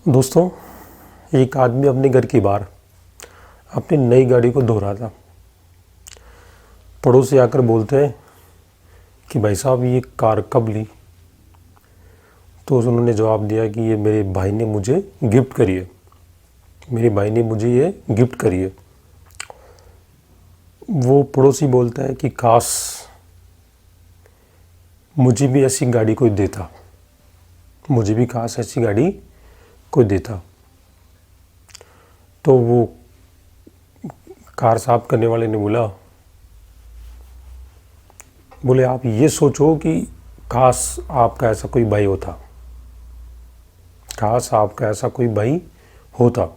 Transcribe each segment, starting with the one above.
दोस्तों, एक आदमी अपने घर के बाहर अपनी नई गाड़ी को धो रहा था। पड़ोसी आकर बोलते हैं कि भाई साहब ये कार कब ली? तो उन्होंने जवाब दिया कि ये मेरे भाई ने मुझे गिफ्ट करी है, मेरे भाई ने मुझे ये गिफ्ट करी है। वो पड़ोसी बोलता है कि काश मुझे भी ऐसी गाड़ी कोई देता, मुझे भी काश ऐसी गाड़ी कोई देता। तो वो कार साफ करने वाले ने बोले आप ये सोचो कि काश आपका ऐसा कोई भाई होता, काश आपका ऐसा कोई भाई होता।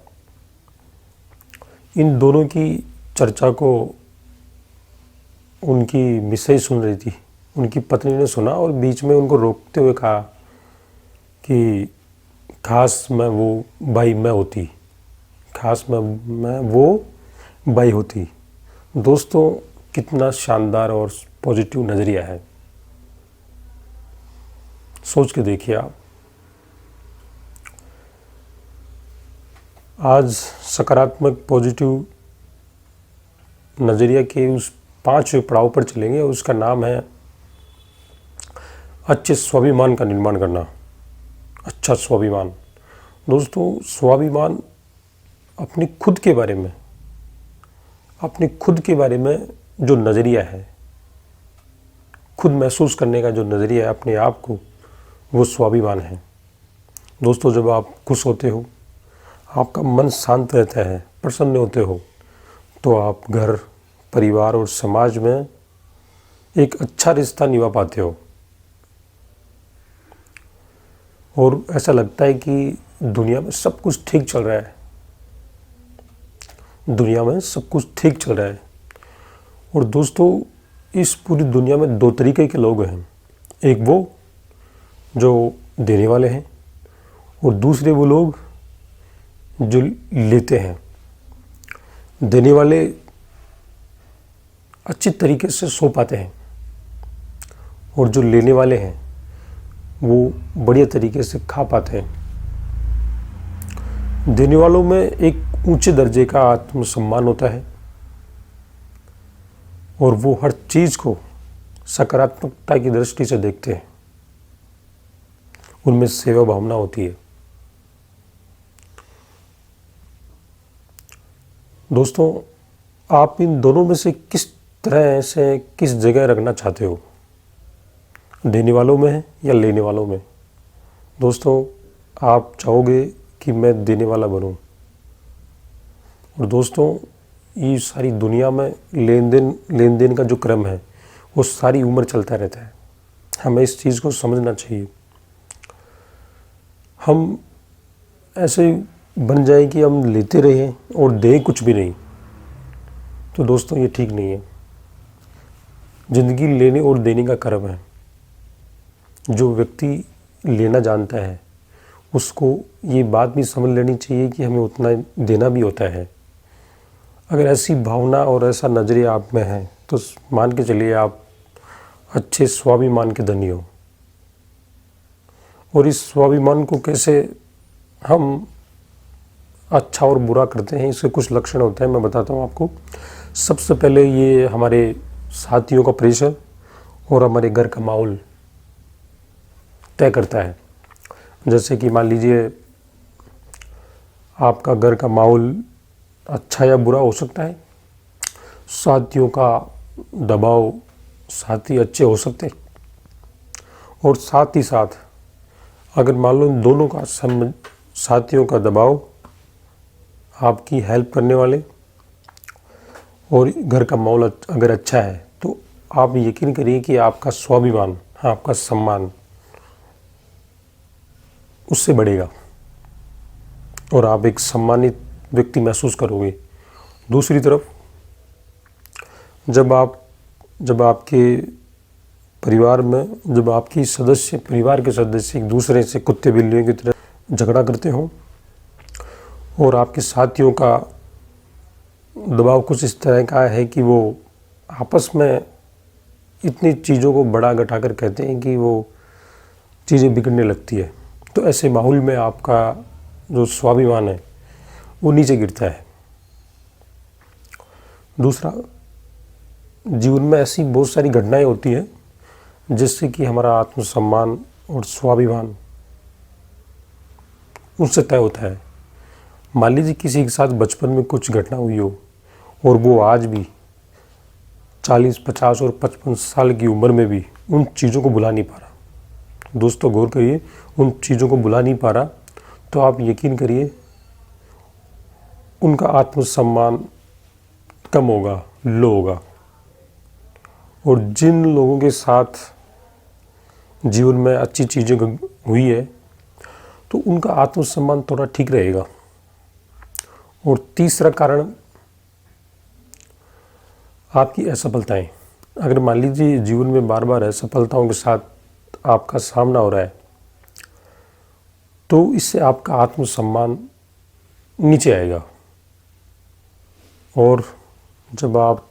इन दोनों की चर्चा को उनकी मिसेज सुन रही थी। उनकी पत्नी ने सुना और बीच में उनको रोकते हुए कहा कि काश मैं वो भाई मैं होती, काश मैं वो भाई होती। दोस्तों, कितना शानदार और पॉजिटिव नज़रिया है, सोच के देखिए आप। आज सकारात्मक पॉजिटिव नज़रिया के उस 5वें पड़ाव पर चलेंगे। उसका नाम है अच्छे स्वाभिमान का निर्माण करना। अच्छा स्वाभिमान। दोस्तों, स्वाभिमान अपने खुद के बारे में, अपने खुद के बारे में जो नज़रिया है, खुद महसूस करने का जो नज़रिया है अपने आप को, वो स्वाभिमान है। दोस्तों, जब आप खुश होते हो, आपका मन शांत रहता है, प्रसन्न होते हो, तो आप घर, परिवार और समाज में एक अच्छा रिश्ता निभा पाते हो और ऐसा लगता है कि दुनिया में सब कुछ ठीक चल रहा है, दुनिया में सब कुछ ठीक चल रहा है। और दोस्तों, इस पूरी दुनिया में 2 तरीके के लोग हैं। एक वो जो देने वाले हैं और दूसरे वो लोग जो लेते हैं। देने वाले अच्छी तरीके से सो पाते हैं और जो लेने वाले हैं वो बढ़िया तरीके से खा पाते हैं। देने वालों में एक ऊंचे दर्जे का आत्मसम्मान होता है और वो हर चीज़ को सकारात्मकता की दृष्टि से देखते हैं। उनमें सेवा भावना होती है। दोस्तों, आप इन दोनों में से किस तरह से किस जगह रखना चाहते हो? देने वालों में है या लेने वालों में? दोस्तों, आप चाहोगे कि मैं देने वाला बनूं। और दोस्तों, ये सारी दुनिया में लेन देन का जो क्रम है वो सारी उम्र चलता रहता है। हमें इस चीज़ को समझना चाहिए। हम ऐसे बन जाए कि हम लेते रहें और दें कुछ भी नहीं, तो दोस्तों ये ठीक नहीं है। ज़िंदगी लेने और देने का क्रम है। जो व्यक्ति लेना जानता है उसको ये बात भी समझ लेनी चाहिए कि हमें उतना देना भी होता है। अगर ऐसी भावना और ऐसा नज़रिया आप में है तो मान के चलिए आप अच्छे स्वाभिमान के धनी हो। और इस स्वाभिमान को कैसे हम अच्छा और बुरा करते हैं, इसके कुछ लक्षण होते हैं, मैं बताता हूँ आपको। सबसे पहले ये हमारे साथियों का प्रेशर और हमारे घर का माहौल तय करता है। जैसे कि मान लीजिए आपका घर का माहौल अच्छा या बुरा हो सकता है। साथियों का दबाव, साथी अच्छे हो सकते हैं और साथ ही साथ अगर मान लो दोनों का साथियों का दबाव, आपकी हेल्प करने वाले और घर का माहौल अगर अच्छा है तो आप यकीन करिए कि आपका स्वाभिमान, आपका सम्मान उससे बढ़ेगा और आप एक सम्मानित व्यक्ति महसूस करोगे। दूसरी तरफ जब आपके परिवार में जब आपकी परिवार के सदस्य एक दूसरे से कुत्ते बिल्लियों की तरह झगड़ा करते हो और आपके साथियों का दबाव कुछ इस तरह का है कि वो आपस में इतनी चीज़ों को बढ़ा घटा कर कहते हैं कि वो चीज़ें बिगड़ने लगती है, तो ऐसे माहौल में आपका जो स्वाभिमान है वो नीचे गिरता है। दूसरा, जीवन में ऐसी बहुत सारी घटनाएं होती हैं जिससे कि हमारा आत्मसम्मान और स्वाभिमान उनसे तय होता है। मान लीजिए किसी के साथ बचपन में कुछ घटना हुई हो और वो आज भी 40, 50 और 55 साल की उम्र में भी उन चीज़ों को भुला नहीं पा रहा। दोस्तों गौर करिए, उन चीज़ों को भुला नहीं पा रहा तो आप यकीन करिए उनका आत्मसम्मान कम होगा, लो होगा। और जिन लोगों के साथ जीवन में अच्छी चीज़ें हुई है तो उनका आत्मसम्मान थोड़ा ठीक रहेगा। और तीसरा कारण, आपकी असफलताएं। अगर मान लीजिए जीवन में बार बार असफलताओं के साथ आपका सामना हो रहा है तो इससे आपका आत्मसम्मान नीचे आएगा। और जब आप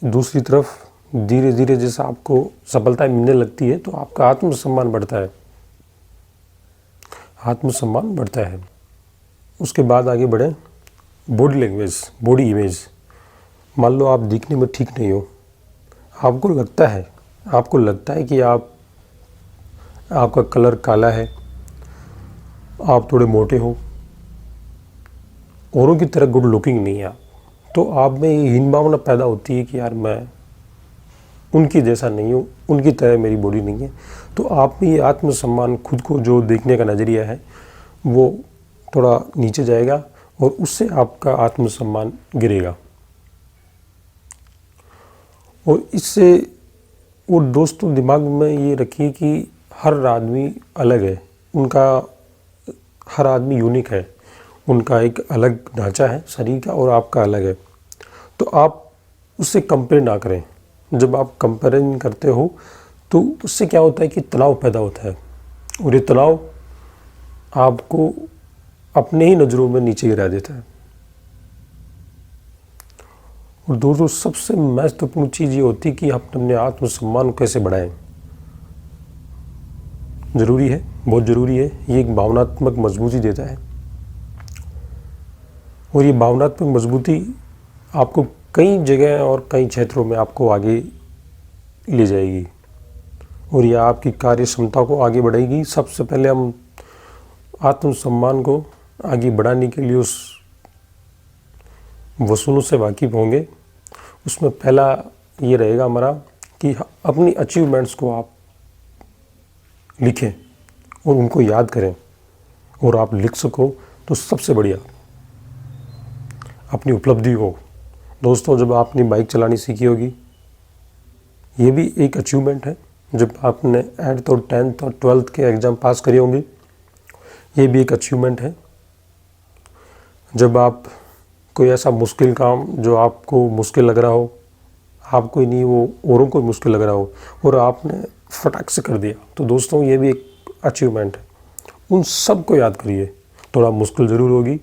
दूसरी तरफ धीरे धीरे जैसा आपको सफलताएं मिलने लगती है तो आपका आत्मसम्मान बढ़ता है, आत्मसम्मान बढ़ता है। उसके बाद आगे बढ़े, बॉडी लैंग्वेज, बॉडी इमेज। मान लो आप दिखने में ठीक नहीं हो, आपको लगता है कि आपका कलर काला है, आप थोड़े मोटे हो, औरों की तरह गुड लुकिंग नहीं है आप, तो आप में ये हीन भावना पैदा होती है कि यार मैं उनकी जैसा नहीं हूँ, उनकी तरह मेरी बॉडी नहीं है। तो आप में ये आत्मसम्मान, खुद को जो देखने का नज़रिया है वो थोड़ा नीचे जाएगा और उससे आपका आत्मसम्मान गिरेगा। और इससे, और दोस्तों दिमाग में ये रखिए कि हर आदमी अलग है, हर आदमी यूनिक है, उनका एक अलग ढांचा है शरीर का और आपका अलग है। तो आप उससे कंपेयर ना करें। जब आप कंपेरिजन करते हो तो उससे क्या होता है कि तनाव पैदा होता है और ये तनाव आपको अपने ही नज़रों में नीचे गिरा देता है। और दोस्तों सबसे महत्वपूर्ण चीज़ ये होती है कि आप अपने आत्मसम्मान को कैसे बढ़ाएं। ज़रूरी है, बहुत ज़रूरी है, ये एक भावनात्मक मजबूती देता है। और ये भावनात्मक मजबूती आपको कई जगह और कई क्षेत्रों में आपको आगे ले जाएगी और यह आपकी कार्य क्षमता को आगे बढ़ाएगी। सबसे पहले हम आत्मसम्मान को आगे बढ़ाने के लिए उस वसूलों से वाकिफ़ होंगे। उसमें पहला ये रहेगा हमारा कि अपनी अचीवमेंट्स को आप लिखें और उनको याद करें। और आप लिख सको तो सबसे बढ़िया अपनी उपलब्धि हो। दोस्तों जब आपने बाइक चलानी सीखी होगी, ये भी एक अचीवमेंट है। जब आपने 8th और 10th और 12th के एग्ज़ाम पास करे होंगे, ये भी एक अचीवमेंट है। जब आप कोई ऐसा मुश्किल काम जो आपको मुश्किल लग रहा हो, आपको ही नहीं वो औरों को मुश्किल लग रहा हो और आपने फटाक से कर दिया, तो दोस्तों ये भी एक अचीवमेंट है। उन सब को याद करिए। थोड़ा मुश्किल ज़रूर होगी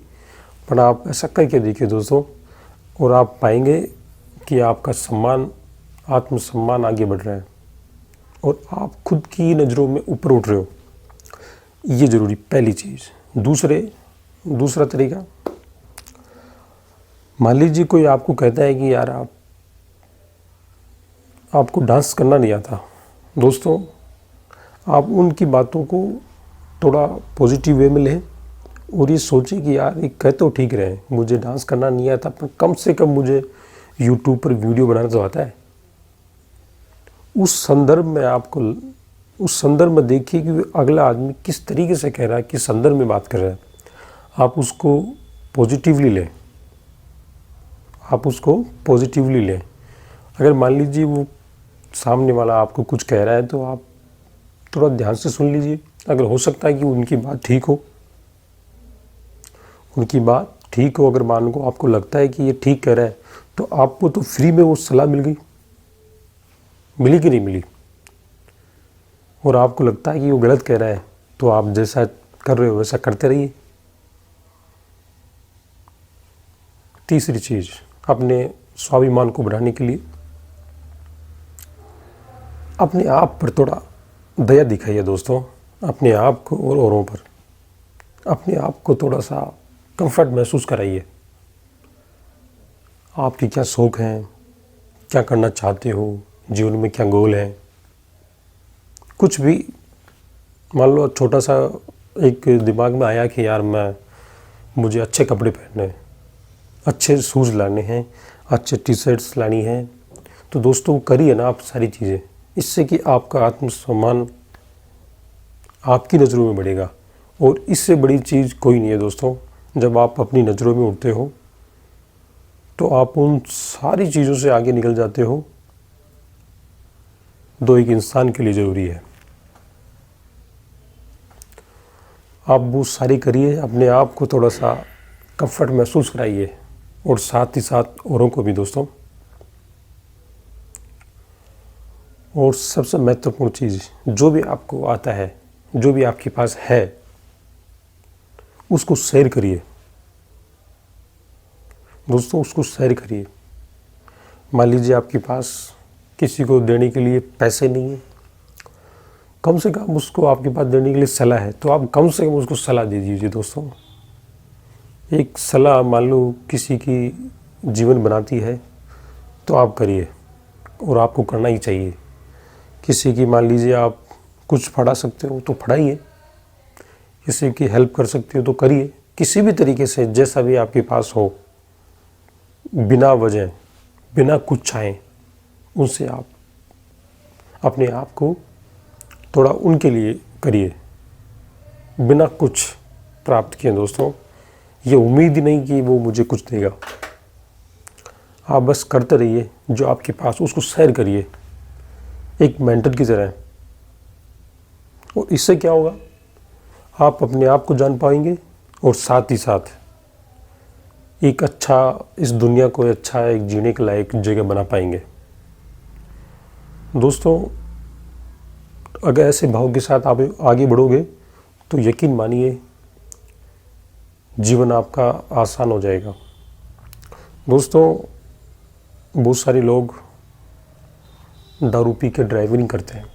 पर आप ऐसा करके देखिए दोस्तों, और आप पाएंगे कि आपका आत्मसम्मान आगे बढ़ रहा है और आप खुद की नज़रों में ऊपर उठ रहे हो। ये ज़रूरी, पहली चीज़। दूसरा तरीका, मान लीजिए कोई आपको कहता है कि यार आपको डांस करना नहीं आता। दोस्तों आप उनकी बातों को थोड़ा पॉजिटिव वे में लें और ये सोचें कि यार ये कह तो ठीक रहे, मुझे डांस करना नहीं आता पर कम से कम मुझे यूट्यूब पर वीडियो बनाना तो आता है। उस संदर्भ में देखिए कि अगला आदमी किस तरीके से कह रहा है, किस संदर्भ में बात कर रहा है। आप उसको पॉजिटिवली लें। अगर मान लीजिए वो सामने वाला आपको कुछ कह रहा है तो आप थोड़ा ध्यान से सुन लीजिए। अगर हो सकता है कि उनकी बात ठीक हो, अगर मान को आपको लगता है कि ये ठीक कह रहा है तो आपको तो फ्री में वो सलाह मिली कि नहीं मिली, और आपको लगता है कि वो गलत कह रहा है तो आप जैसा कर रहे हो वैसा करते रहिए। तीसरी चीज़, अपने स्वाभिमान को बढ़ाने के लिए अपने आप पर थोड़ा दया दिखाइए दोस्तों, अपने आप को और औरों पर। अपने आप को थोड़ा सा कंफर्ट महसूस कराइए। आपके क्या शौक़ हैं, क्या करना चाहते हो, जीवन में क्या गोल है, कुछ भी मान लो छोटा सा एक दिमाग में आया कि यार मुझे अच्छे कपड़े पहनने हैं, अच्छे शूज़ लाने हैं, अच्छे टी शर्ट्स लानी है, तो दोस्तों करिए ना आप सारी चीज़ें, इससे कि आपका आत्मसम्मान आपकी नज़रों में बढ़ेगा। और इससे बड़ी चीज़ कोई नहीं है दोस्तों। जब आप अपनी नज़रों में उठते हो तो आप उन सारी चीज़ों से आगे निकल जाते हो जो एक इंसान के लिए ज़रूरी है। आप वो सारी करिए, अपने आप को थोड़ा सा कंफर्ट महसूस कराइए और साथ ही साथ औरों को भी दोस्तों। और सबसे महत्वपूर्ण चीज़, जो भी आपको आता है, जो भी आपके पास है, उसको शेयर करिए दोस्तों, उसको शेयर करिए। मान लीजिए आपके पास किसी को देने के लिए पैसे नहीं है, कम से कम उसको आपके पास देने के लिए सलाह है, तो आप कम से कम उसको सलाह दे दीजिए दोस्तों। एक सलाह मान लो किसी की जीवन बनाती है तो आप करिए, और आपको करना ही चाहिए। किसी की मान लीजिए आप कुछ पढ़ा सकते हो तो पढ़ाइए, किसी की हेल्प कर सकते हो तो करिए, किसी भी तरीके से जैसा भी आपके पास हो, बिना वजह, बिना कुछ चाहे उनसे आप अपने आप को थोड़ा उनके लिए करिए, बिना कुछ प्राप्त किए दोस्तों। ये उम्मीद ही नहीं कि वो मुझे कुछ देगा, आप बस करते रहिए जो आपके पास, उसको शेयर करिए एक मेंटर की तरह। और इससे क्या होगा, आप अपने आप को जान पाएंगे और साथ ही साथ एक अच्छा, इस दुनिया को अच्छा एक जीने के लायक जगह बना पाएंगे दोस्तों। अगर ऐसे भाव के साथ आप आगे बढ़ोगे तो यकीन मानिए जीवन आपका आसान हो जाएगा दोस्तों। बहुत सारे लोग दारू पी के ड्राइविंग करते हैं,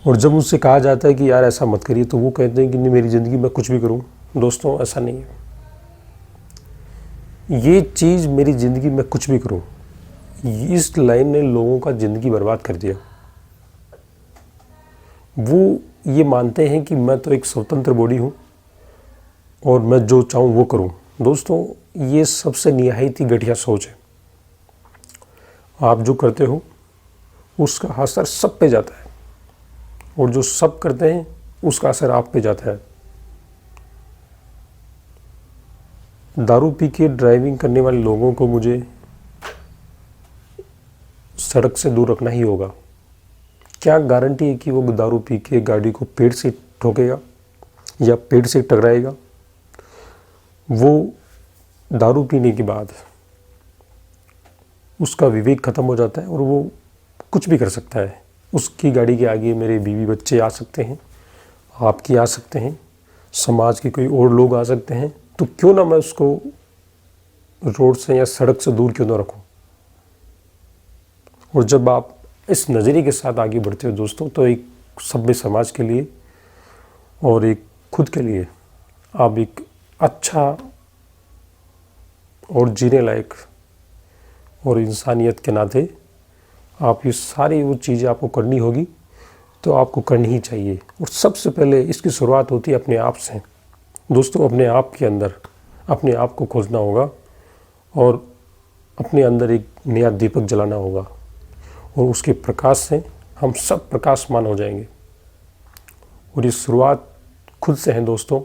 और जब उनसे कहा जाता है कि यार ऐसा मत करिए, तो वो कहते हैं कि नहीं, मेरी ज़िंदगी में कुछ भी करूं। दोस्तों ऐसा नहीं है, ये चीज़ मेरी ज़िंदगी में कुछ भी करूं, इस लाइन ने लोगों का ज़िंदगी बर्बाद कर दिया। वो ये मानते हैं कि मैं तो एक स्वतंत्र बॉडी हूँ और मैं जो चाहूँ वो करूँ। दोस्तों ये सबसे निहायत ही घटिया सोच है। आप जो करते हो उसका असर सब पे जाता है, और जो सब करते हैं उसका असर आप पे जाता है। दारू पी के ड्राइविंग करने वाले लोगों को मुझे सड़क से दूर रखना ही होगा। क्या गारंटी है कि वो दारू पी के गाड़ी को पेड़ से ठोकेगा या पेड़ से टकराएगा? वो दारू पीने के बाद उसका विवेक ख़त्म हो जाता है और वो कुछ भी कर सकता है। उसकी गाड़ी के आगे मेरे बीवी बच्चे आ सकते हैं, आपकी आ सकते हैं, समाज के कोई और लोग आ सकते हैं, तो क्यों ना मैं उसको रोड से या सड़क से दूर क्यों ना रखूं। और जब आप इस नज़रिए के साथ आगे बढ़ते हो दोस्तों, तो एक सभ्य समाज के लिए और एक खुद के लिए आप एक अच्छा और जीने लायक और इंसानियत के नाते आप ये सारी वो चीज़ें आपको करनी होगी, तो आपको करनी ही चाहिए। और सबसे पहले इसकी शुरुआत होती है अपने आप से दोस्तों। अपने आप के अंदर अपने आप को खोजना होगा और अपने अंदर एक नया दीपक जलाना होगा, और उसके प्रकाश से हम सब प्रकाशमान हो जाएंगे। और ये शुरुआत खुद से है दोस्तों,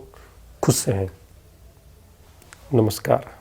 खुद से है। नमस्कार।